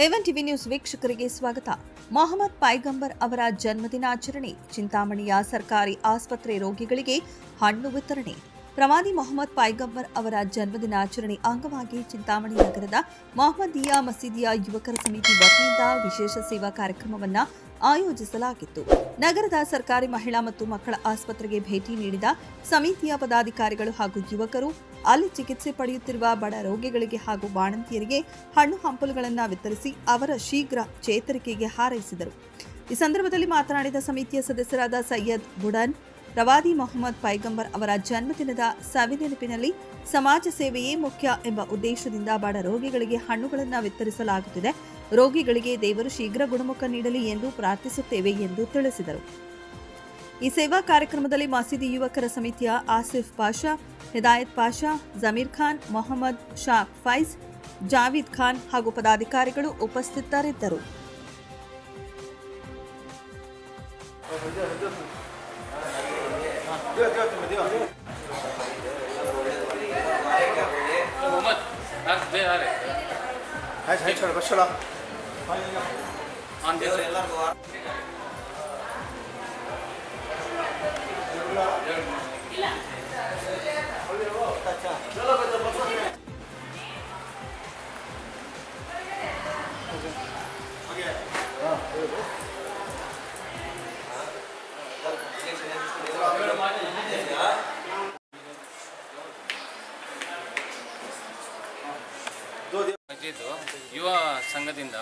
ಎವನ್ TV news ವೀಕ್ಷಕರಿಗೆ ಸ್ವಾಗತ. ಮೊಹಮ್ಮದ್ ಪೈಗಂಬರ್ ಅವರ ಜನ್ಮದಿನಾಚರಣೆ. ಚಿಂತಾಮಣಿಯ ಸರ್ಕಾರಿ ಆಸ್ಪತ್ರೆ ರೋಗಿಗಳಿಗೆ ಹಣ್ಣು ವಿತರಣೆ. ಪ್ರವಾದಿ ಮೊಹಮ್ಮದ್ ಪೈಗಂಬರ್ ಅವರ ಜನ್ಮದಿನಾಚರಣೆ ಅಂಗವಾಗಿ ಚಿಂತಾಮಣಿ ನಗರದ ಮೊಹಮ್ಮದಿಯಾ ಮಸೀದಿಯ ಯುವಕರ ಸಮಿತಿ ವತಿಯಿಂದ ವಿಶೇಷ ಸೇವಾ ಕಾರ್ಯಕ್ರಮವನ್ನು ಆಯೋಜಿಸಲಾಗಿತ್ತು. ನಗರದ ಸರ್ಕಾರಿ ಮಹಿಳಾ ಮತ್ತು ಮಕ್ಕಳ ಆಸ್ಪತ್ರೆಗೆ ಭೇಟಿ ನೀಡಿದ ಸಮಿತಿಯ ಪದಾಧಿಕಾರಿಗಳು ಹಾಗೂ ಯುವಕರು ಅಲ್ಲಿ ಚಿಕಿತ್ಸೆ ಪಡೆಯುತ್ತಿರುವ ಬಡ ರೋಗಿಗಳಿಗೆ ಹಾಗೂ ಬಾಣಂತಿಯರಿಗೆ ಹಣ್ಣು ಹಂಪಲುಗಳನ್ನು ವಿತರಿಸಿ ಅವರ ಶೀಘ್ರ ಚೇತರಿಕೆಗೆ ಹಾರೈಸಿದರು. ಈ ಸಂದರ್ಭದಲ್ಲಿ ಮಾತನಾಡಿದ ಸಮಿತಿಯ ಸದಸ್ಯರಾದ ಸೈಯದ್ ಬುಡನ್, ಪ್ರವಾದಿ ಮೊಹಮ್ಮದ್ ಪೈಗಂಬರ್ ಅವರ ಜನ್ಮದಿನದ ಸವಿನೆನಪಿನಲ್ಲಿ ಸಮಾಜ ಸೇವೆಯೇ ಮುಖ್ಯ ಎಂಬ ಉದ್ದೇಶದಿಂದ ಬಡ ರೋಗಿಗಳಿಗೆ ಹಣ್ಣುಗಳನ್ನು ವಿತರಿಸಲಾಗುತ್ತಿದೆ. ರೋಗಿಗಳಿಗೆ ದೇವರು ಶೀಘ್ರ ಗುಣಮುಖ ನೀಡಲಿ ಎಂದು ಪ್ರಾರ್ಥಿಸುತ್ತೇವೆ ಎಂದು ತಿಳಿಸಿದರು. ಈ ಸೇವಾ ಕಾರ್ಯಕ್ರಮದಲ್ಲಿ ಮಸೀದಿ ಯುವಕರ ಸಮಿತಿಯ ಆಸಿಫ್ ಪಾಷಾ, ಹಿದಾಯತ್ ಪಾಷಾ, ಜಮೀರ್ ಖಾನ್, ಮೊಹಮ್ಮದ್ ಶಾ ಫೈಜ್, ಜಾವೀದ್ ಖಾನ್ ಹಾಗೂ ಪದಾಧಿಕಾರಿಗಳು ಉಪಸ್ಥಿತರಿದ್ದರು. ಯುವ ಸಂಘದಿಂದ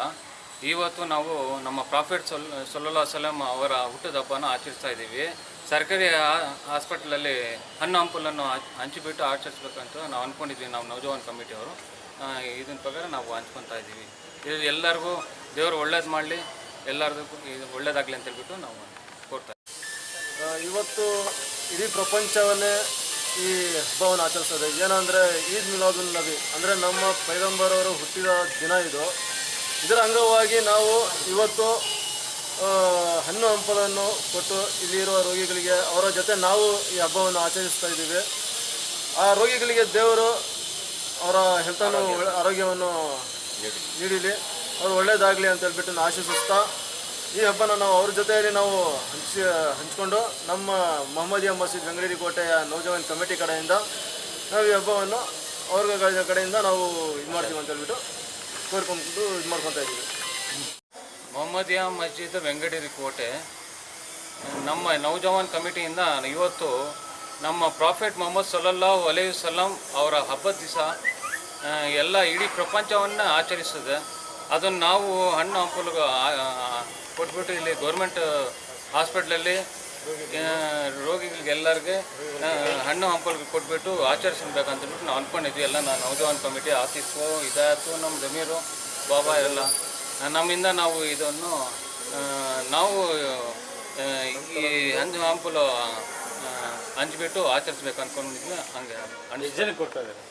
ಇವತ್ತು ನಾವು ನಮ್ಮ ಪ್ರಾಫೆಟ್ ಸಲ್ಲಲ್ಲಾಹು ಅಲೈಹಿ ವಸಲ್ಲಂ ಅವರ ಹುಟ್ಟದ ಹಬ್ಬನ ಆಚರಿಸ್ತಾ ಇದ್ದೀವಿ. ಸರ್ಕಾರಿ ಹಾಸ್ಪಿಟಲಲ್ಲಿ ಹಣ್ಣು ಹಂಪಲನ್ನು ಹಂಚಿಬಿಟ್ಟು ಆಚರಿಸ್ಬೇಕಂತ ನಾವು ಅಂದ್ಕೊಂಡಿದ್ವಿ. ನಾವು ನೌಜವಾನ್ ಕಮಿಟಿಯವರು ಇದನ್ನ ಪ್ರಕಾರ ನಾವು ಹಂಚ್ಕೊತಾ ಇದ್ದೀವಿ. ಇದು ಎಲ್ಲರಿಗೂ ದೇವರು ಒಳ್ಳೇದು ಮಾಡಲಿ, ಎಲ್ಲರಿಗೂ ಒಳ್ಳೇದಾಗಲಿ ಅಂತ ಹೇಳ್ಬಿಟ್ಟು ನಾವು ಕೋರ್ತಾ ಇದ್ದೀವಿ. ಇವತ್ತು ಇಡೀ ಪ್ರಪಂಚವನ್ನೇ ಈ ಹಬ್ಬವನ್ನು ಆಚರಿಸ್ತದೆ. ಏನಂದರೆ ಈದ್ ಮಿಲಾದುನ್ ನಬಿ ಅಂದರೆ ನಮ್ಮ ಪೈಗಂಬರ್ ಅವರು ಹುಟ್ಟಿದ ದಿನ ಇದು. ಇದರ ಅಂಗವಾಗಿ ನಾವು ಇವತ್ತು ಹಣ್ಣು ಹಂಪಲನ್ನು ಕೊಟ್ಟು ಇಲ್ಲಿರುವ ರೋಗಿಗಳಿಗೆ ಅವರ ಜೊತೆ ನಾವು ಈ ಹಬ್ಬವನ್ನು ಆಚರಿಸ್ತಾ ಇದ್ದೀವಿ. ಆ ರೋಗಿಗಳಿಗೆ ದೇವರು ಅವರ ಹೆಲ್ತನ್ನು ಆರೋಗ್ಯವನ್ನು ನೀಡಲಿ, ಅವರು ಒಳ್ಳೆಯದಾಗಲಿ ಅಂತ ಹೇಳ್ಬಿಟ್ಟು ಆಶಿಸುತ್ತಾ ಈ ಹಬ್ಬನ ನಾವು ಅವ್ರ ಜೊತೆಯಲ್ಲಿ ನಾವು ಹಂಚಿಕೊಂಡು ನಮ್ಮ ಮೊಹಮ್ಮದಿಯಾ ಮಸೀದ್ ವೆಂಗಡೇರಿ ಕೋಟೆಯ ನೌಜವಾನ್ ಕಮಿಟಿ ಕಡೆಯಿಂದ ನಾವು ಈ ಹಬ್ಬವನ್ನು ಅವ್ರ ಕಡೆಯಿಂದ ನಾವು ಇದು ಮಾಡ್ತೀವಿ ಅಂತ ಹೇಳ್ಬಿಟ್ಟು ಕೋರ್ಕೊಂಡು ಇದು ಮಾಡ್ಕೊತಾ ಇದ್ದೀವಿ. ಮೊಹಮ್ಮದಿಯಾ ಮಸ್ಜಿದ್ ವೆಂಗಡೇರಿ ಕೋಟೆ ನಮ್ಮ ನೌಜವಾನ್ ಕಮಿಟಿಯಿಂದ ಇವತ್ತು ನಮ್ಮ ಪ್ರಾಫೆಟ್ ಮೊಹಮ್ಮದ್ ಸಲ್ಲಲ್ಲಾಹು ಅಲೈಹಿ ವಸಲ್ಲಂ ಅವರ ಹಬ್ಬದ ದಿವಸ ಎಲ್ಲ ಇಡೀ ಪ್ರಪಂಚವನ್ನು ಆಚರಿಸ್ತದೆ. ಅದನ್ನು ನಾವು ಹಣ್ಣು ಹಂಪಲು ಕೊಟ್ಬಿಟ್ಟು ಇಲ್ಲಿ ಗೌರ್ಮೆಂಟ್ ಹಾಸ್ಪಿಟ್ಲಲ್ಲಿ ರೋಗಿಗಳಿಗೆಲ್ಲರಿಗೆ ಹಣ್ಣು ಹಂಪಲು ಕೊಟ್ಬಿಟ್ಟು ಆಚರಿಸಬೇಕಂತಬಿಟ್ಟು ನಾವು ಅಂದ್ಕೊಂಡಿದ್ವಿ. ಎಲ್ಲ ನಾವು ನೌಜವಾನ್ ಕಮಿಟಿ, ಆಸಿಫು, ಹಿದಾಯತು, ನಮ್ಮ ಜಮೀರು, ಬಾಬಾ ಎಲ್ಲ ನಮ್ಮಿಂದ ನಾವು ಇದನ್ನು ನಾವು ಈ ಹಣ್ಣು ಹಂಪಲು ಹಂಚಿಬಿಟ್ಟು ಆಚರಿಸ್ಬೇಕು ಅಂದ್ಕೊಂಡಿದ್ವಿ. ಹಂಗೆ ಎಷ್ಟು ಜನಕ್ಕೆ ಕೊಡ್ತಾ ಇದ್ದಾರೆ?